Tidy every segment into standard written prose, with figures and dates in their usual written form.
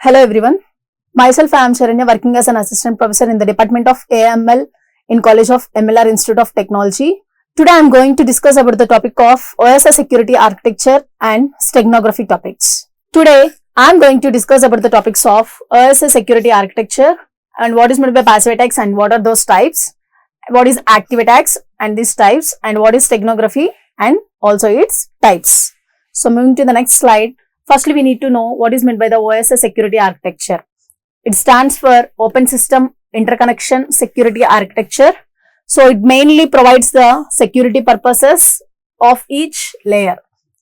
Hello everyone, myself I am Saranya, working as an assistant professor in the Department of AIML in College of MLR Institute of Technology. Today I am going to discuss about the topic of OSI security architecture and steganography topics. Today I am going to discuss about the topics of OSI security architecture and what is meant by passive attacks and what are those types, what is active attacks and these types, and what is steganography and also its types. So moving to the next slide. Firstly, we need to know what is meant by the OSI security architecture. It stands for Open System Interconnection Security Architecture. So it mainly provides the security purposes of each layer.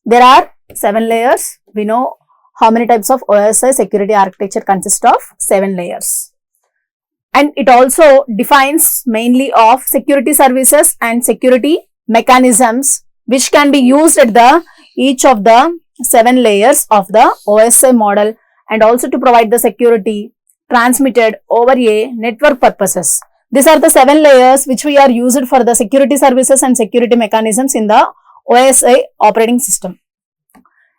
There are 7 layers. We know how many types of OSI security architecture consist of 7 layers. And it also defines mainly of security services and security mechanisms which can be used at each of the 7 layers of the OSI model, and also to provide the security transmitted over a network purposes. These are the 7 layers which we are used for the security services and security mechanisms in the OSI operating system.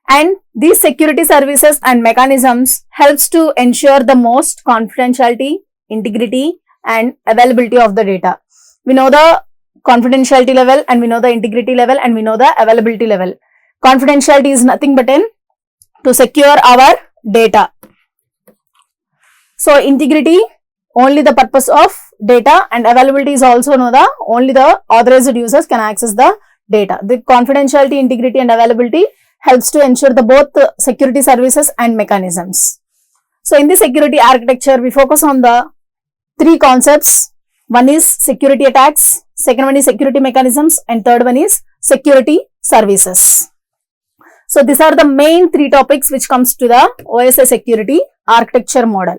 And these security services and mechanisms helps to ensure the most confidentiality, integrity and availability of the data. We know the confidentiality level and we know the integrity level and we know the availability level. Confidentiality is nothing but to secure our data. So integrity, only the purpose of data, and availability is also only the authorized users can access the data. The confidentiality, integrity and availability helps to ensure the both security services and mechanisms. So in the security architecture, we focus on the 3 concepts. One is security attacks, second one is security mechanisms, and third one is security services. So these are the main 3 topics which comes to the OSI security architecture model.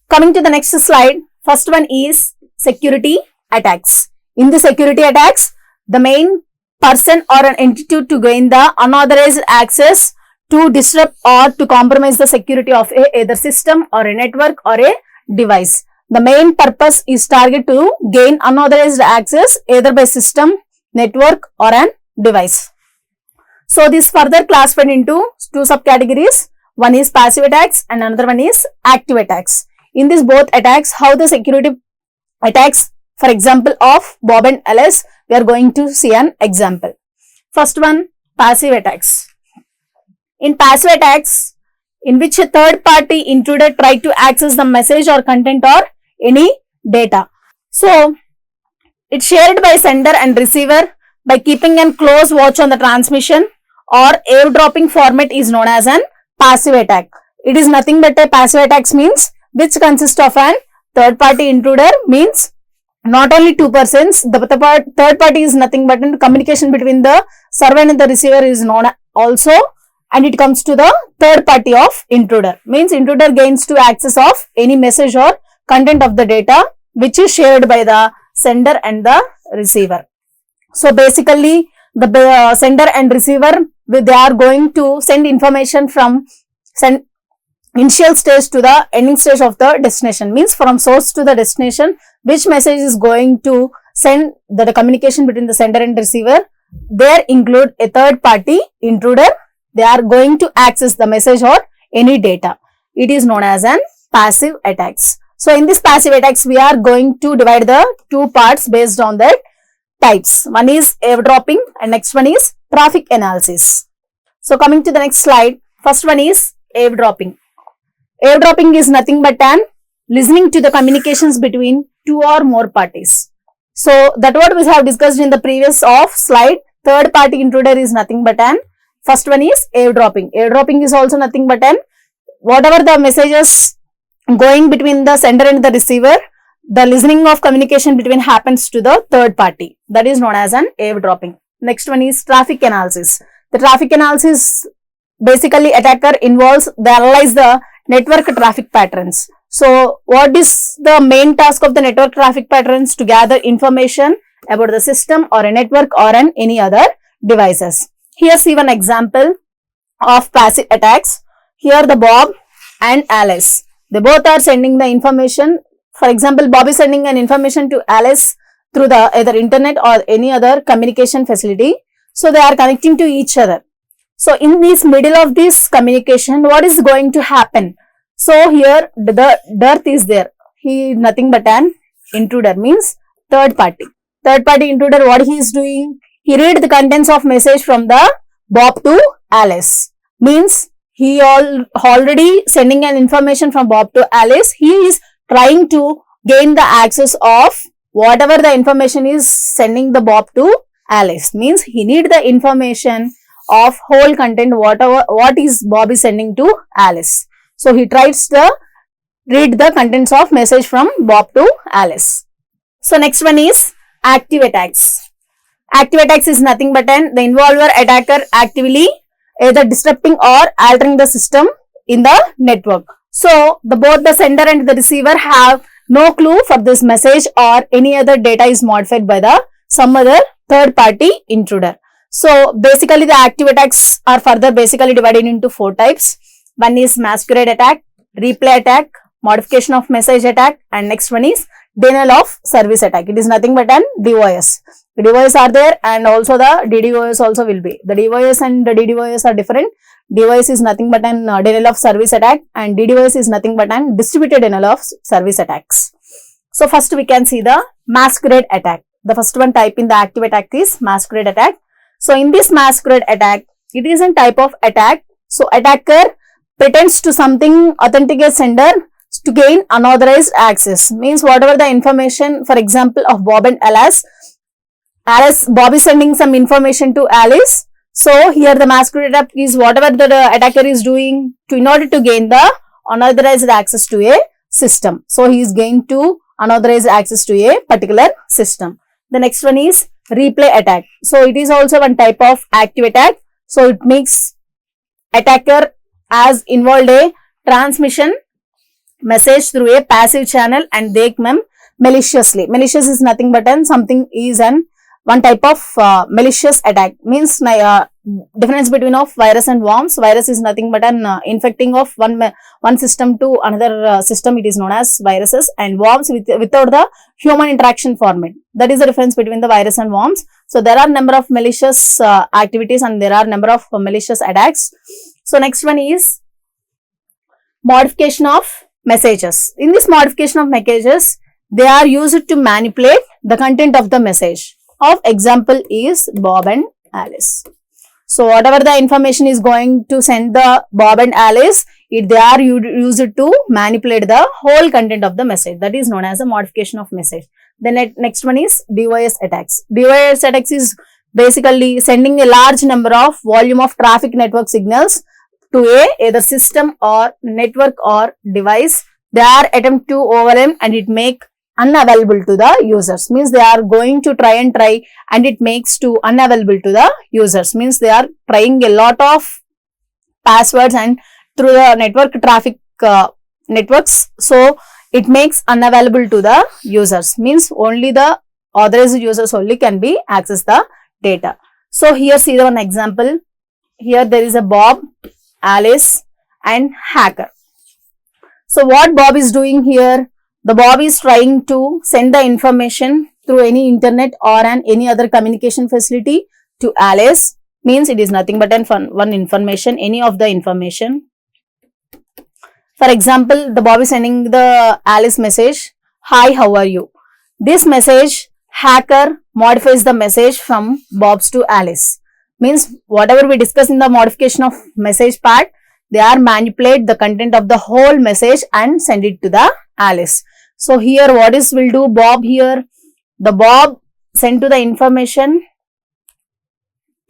Coming to the next slide, first one is security attacks. In the security attacks, the main person or an entity to gain the unauthorized access to disrupt or to compromise the security of either system or a network or a device. The main purpose is target to gain unauthorized access either by system, network or an device. So this further classified into 2 subcategories. One is passive attacks and another one is active attacks. In these both attacks, how the security attacks, for example of Bob and Alice, we are going to see an example. First one, passive attacks. In passive attacks, in which a third party intruder tried to access the message or content or any data. So it's shared by sender and receiver by keeping a close watch on the transmission or airdropping format is known as an passive attack. It is nothing but a passive attacks means which consists of an third party intruder, means not only 2 persons, the third party is nothing but communication between the server and the receiver is known also, and it comes to the third party of intruder, means intruder gains to access of any message or content of the data which is shared by the sender and the receiver. So basically the sender and receiver, they are going to send information from initial stage to the ending stage of the destination, means from source to the destination, which message is going to send the communication between the sender and receiver. There include a third party intruder. They are going to access the message or any data. It is known as an passive attacks. So in this passive attacks, we are going to divide the 2 parts based on that types. One is airdropping and next one is traffic analysis. So coming to the next slide, first one is airdropping. Airdropping is nothing but an listening to the communications between 2 or more parties. So that what we have discussed in the previous slide. Third party intruder is nothing but an, first one is airdropping. Airdropping is also nothing but an, whatever the messages going between the sender and the receiver, the listening of communication between happens to the third party. That is known as an airdropping. Next one is traffic analysis. The traffic analysis, basically attacker involves, they analyze the network traffic patterns. So what is the main task of the network traffic patterns? To gather information about the system or a network or any other devices. Here see one example of passive attacks. Here the Bob and Alice, they both are sending the information. For example, Bob is sending an information to Alice through the either internet or any other communication facility. So they are connecting to each other. So in this middle of this communication, what is going to happen? So here the dearth is there. He is nothing but an intruder, means third party. Third party intruder, what he is doing? He read the contents of message from the Bob to Alice. Means he already sending an information from Bob to Alice. He is trying to gain the access of whatever the information is sending the Bob to Alice. Means he need the information of whole content, what is Bob is sending to Alice. So he tries to read the contents of message from Bob to Alice. So next one is active attacks. Active attacks is nothing but the involver attacker actively either disrupting or altering the system in the network. So both the sender and the receiver have no clue for this message, or any other data is modified by some other third party intruder. So basically the active attacks are further basically divided into 4 types. One is masquerade attack, replay attack, modification of message attack, and next one is denial of service attack. It is nothing but an DOS. The DOS are there, and also the DDoS also will be. The DOS and the DDoS are different. DOS is nothing but an denial of service attack, and DDoS is nothing but an distributed denial of service attacks. So first we can see the masquerade attack. The first one type in the active attack is masquerade attack. So in this masquerade attack, it is a type of attack. So attacker pretends to something, authenticate sender to gain unauthorized access. Means whatever the information, for example, of Bob and Alice, Bob is sending some information to Alice. So here the masquerade attack is whatever the attacker is doing in order to gain the unauthorized access to a system. So he is gained to unauthorized access to a particular system. The next one is replay attack. So it is also one type of active attack. So it makes attacker as involved a transmission message through a passive channel and they come maliciously. Malicious is nothing but something is one type of malicious attack. Means difference between of virus and worms. Virus is nothing but an infecting of one system to another system. It is known as viruses, and worms without the human interaction format. That is the difference between the virus and worms. So there are number of malicious activities and there are number of malicious attacks. So next one is modification of messages. In this modification of messages, they are used to manipulate the content of the message. Of example is Bob and Alice. So whatever the information is going to send the Bob and Alice, they are used to manipulate the whole content of the message. That is known as a modification of message. Then next one is DOS attacks. DOS attacks is basically sending a large number of volume of traffic network signals to either system or network or device. They are attempt to overwhelm and it make unavailable to the users. Means they are going to try and it makes to unavailable to the users. Means they are trying a lot of passwords and through the network traffic networks. So it makes unavailable to the users. Means only the authorized users only can be access the data. So here see the one example. Here there is a Bob, Alice and hacker. So what Bob is doing here? The Bob is trying to send the information through any internet or any other communication facility to Alice. Means it is nothing but one information, any of the information. For example, the Bob is sending the Alice message, "Hi, how are you?" This message, hacker modifies the message from Bob's to Alice. Means whatever we discuss in the modification of message part, they are manipulate the content of the whole message and send it to the Alice. So here what is will do Bob here? The Bob send to the information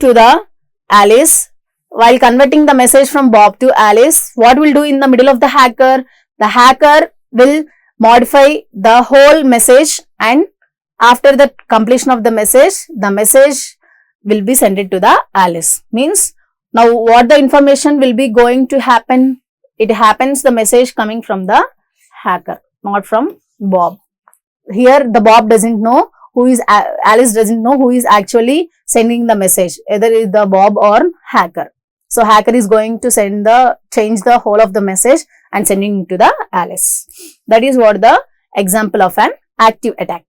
to the Alice. While converting the message from Bob to Alice, what will do in the middle of the hacker? The hacker will modify the whole message, and after the completion of the message will be sent it to the Alice. Means now what the information will be going to happen? It happens the message coming from the hacker, not from Bob. Here the Bob doesn't know who is, Alice doesn't know who is actually sending the message, either is the Bob or hacker. So hacker is going to change the whole of the message and sending it to the Alice. That is what the example of an active attack.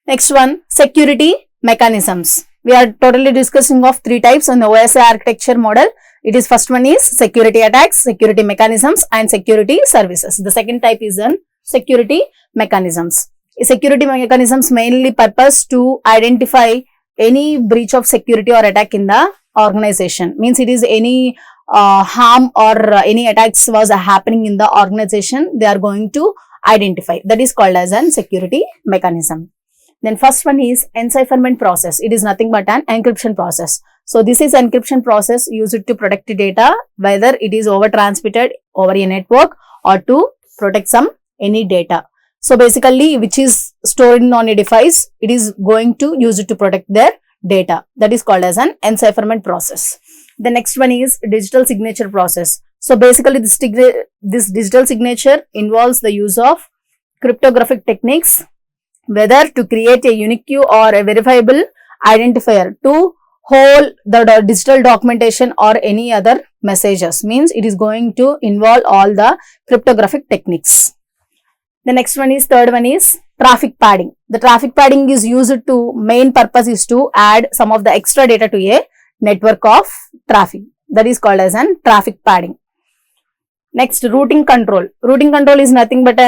Next one, security mechanisms. We are totally discussing of 3 types on the OSI architecture model. It is first one is security attacks, security mechanisms and security services. The second type is an security mechanisms. Security mechanisms mainly purpose to identify any breach of security or attack in the organization. Means it is any harm or any attacks was happening in the organization, they are going to identify. That is called as an security mechanism. Then first one is encipherment process. It is nothing but an encryption process. So this is encryption process used to protect the data, whether it is over transmitted over a network or to protect some any data. So basically which is stored on a device, it is going to use it to protect their data. That is called as an encipherment process. The next one is digital signature process. So basically this digital signature involves the use of cryptographic techniques, whether to create a unique or a verifiable identifier to hold the digital documentation or any other messages. Means it is going to involve all the cryptographic techniques. The next one is, third one is traffic padding. The traffic padding is used to, main purpose is to add some of the extra data to a network of traffic. That is called as an traffic padding. Next, routing control. Routing control is nothing but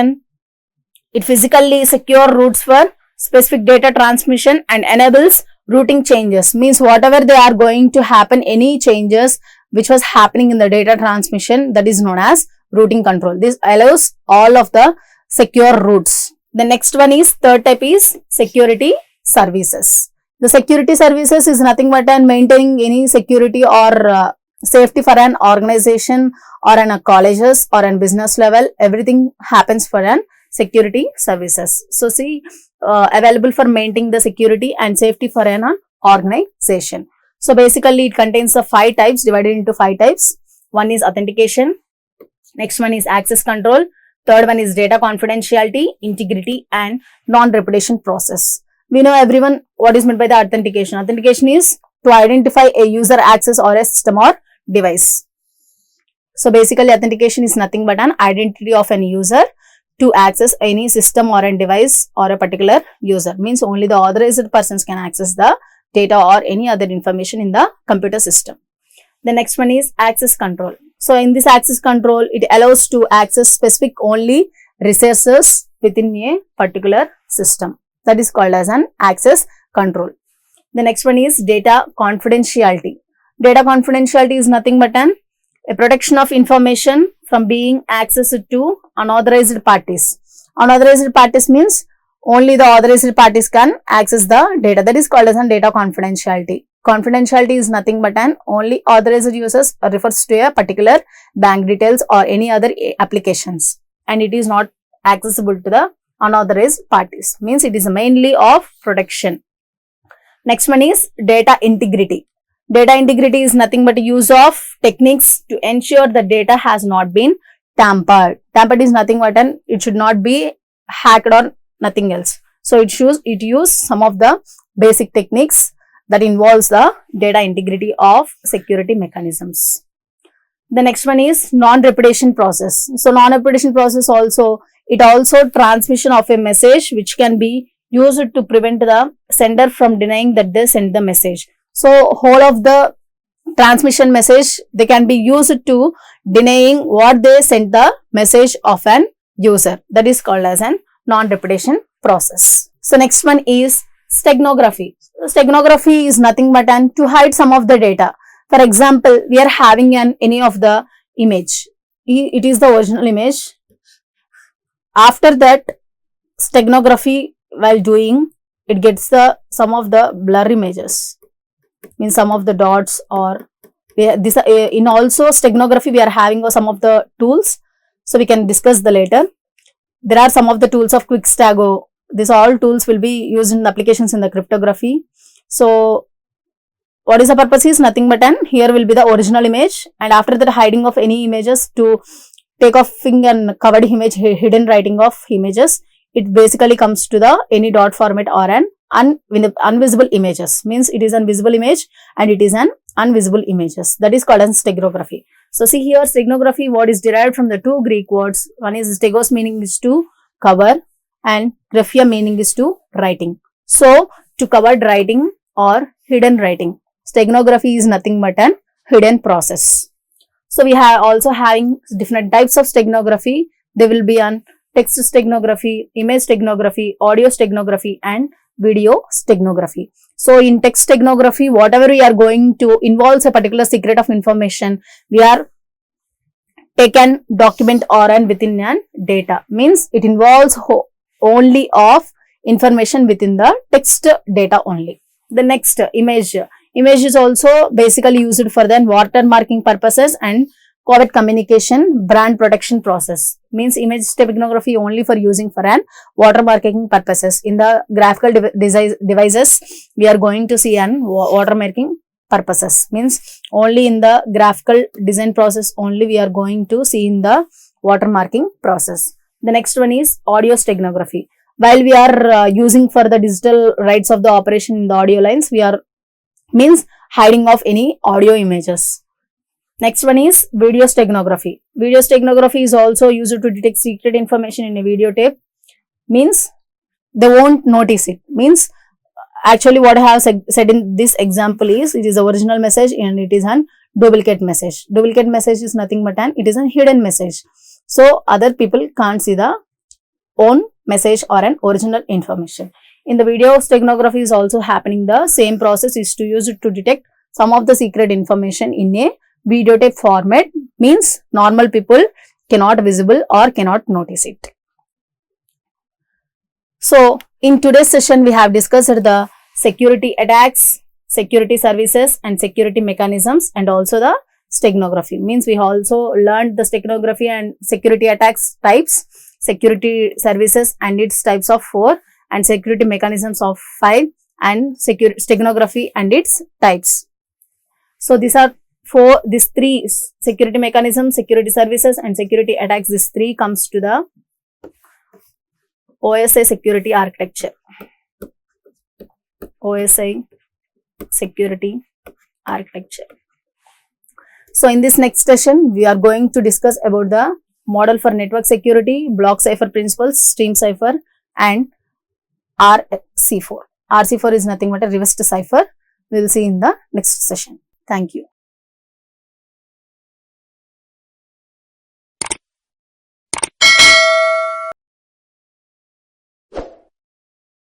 it physically secure routes for specific data transmission and enables routing changes. Means whatever they are going to happen, any changes which was happening in the data transmission, that is known as routing control. This allows all of the secure routes. The next one is, third type is security services. The security services is nothing but maintaining any security or safety for an organization or an colleges or an business level. Everything happens for an security services. So see, available for maintaining the security and safety for an organization. So basically it contains the 5 types, divided into 5 types. One is authentication. Next one is access control. Third one is data confidentiality, integrity and non-repudiation process. We know everyone what is meant by the authentication. Authentication is to identify a user access or a system or device. So basically authentication is nothing but an identity of an user to access any system or a device or a particular user. Means only the authorized persons can access the data or any other information in the computer system. The next one is access control. So in this access control, it allows to access specific only resources within a particular system. That is called as an access control. The next one is data confidentiality. Data confidentiality is nothing but a protection of information from being accessed to unauthorized parties. Unauthorized parties means only the authorized parties can access the data. That is called as data confidentiality. Confidentiality is nothing but only authorized users refers to a particular bank details or any other applications, and it is not accessible to the unauthorized parties. Means it is mainly of protection. Next one is data integrity. Data integrity is nothing but use of techniques to ensure the data has not been tampered. Tampered is nothing but it should not be hacked or nothing else. So it use some of the basic techniques that involves the data integrity of security mechanisms. The next one is non-repudiation process. So non-repudiation process it also transmission of a message which can be used to prevent the sender from denying that they sent the message. So whole of the transmission message, they can be used to denying what they sent the message of an user. That is called as an non-repudiation process. So next one is steganography. Steganography is nothing but to hide some of the data. For example, we are having any of the image. It is the original image. After that, steganography while doing, it gets some of the blur images. Means some of the dots or in also steganography we are having some of the tools. So we can discuss the later. There are some of the tools of Quickstago. These all tools will be used in the applications in the cryptography. So what is the purpose is nothing but here will be the original image, and after that hiding of any images to take off and covered image, hidden writing of images, it basically comes to the any dot format or an invisible images. Means it is an visible image and it is an invisible images. That is called as steganography. So see here, steganography what is derived from the two Greek words. One is stegos, meaning is to cover, and graphia meaning is to writing. So to covered writing or hidden writing. Steganography is nothing but hidden process. So we have also having different types of steganography. They will be on text steganography, image steganography, audio steganography, and video steganography. So in text steganography, whatever we are going to involves a particular secret of information, we are taken document or an within an data, means it involves only of information within the text data only. The next image is also basically used for the watermarking purposes and covert communication brand protection process, means image steganography only for using for an watermarking purposes. In the graphical devices we are going to see an watermarking purposes, means only in the graphical design process only we are going to see in the watermarking process. The next one is audio steganography. While we are using for the digital rights of the operation in the audio lines, we are means hiding of any audio images. Next one is video steganography. Video steganography is also used to detect secret information in a videotape, means they won't notice it, means actually what I have said in this example is it is the original message and it is an duplicate message. Duplicate message is nothing but it is a hidden message. So other people can't see the own message or an original information. In the video steganography is also happening, the same process is to use it to detect some of the secret information in a videotape format, means normal people cannot visible or cannot notice it. So in today's session we have discussed the security attacks, security services and security mechanisms, and also the steganography, means we also learned the steganography and security attacks types, security services and its types of 4, and security mechanisms of 5, and steganography and its types. So these are these 3 security mechanisms, security services and security attacks, this 3 comes to the OSI security architecture. OSI security architecture. So in this next session we are going to discuss about the model for network security, block cipher principles, stream cipher, and RC4. RC4 is nothing but a reversed cipher. We will see in the next session. Thank you.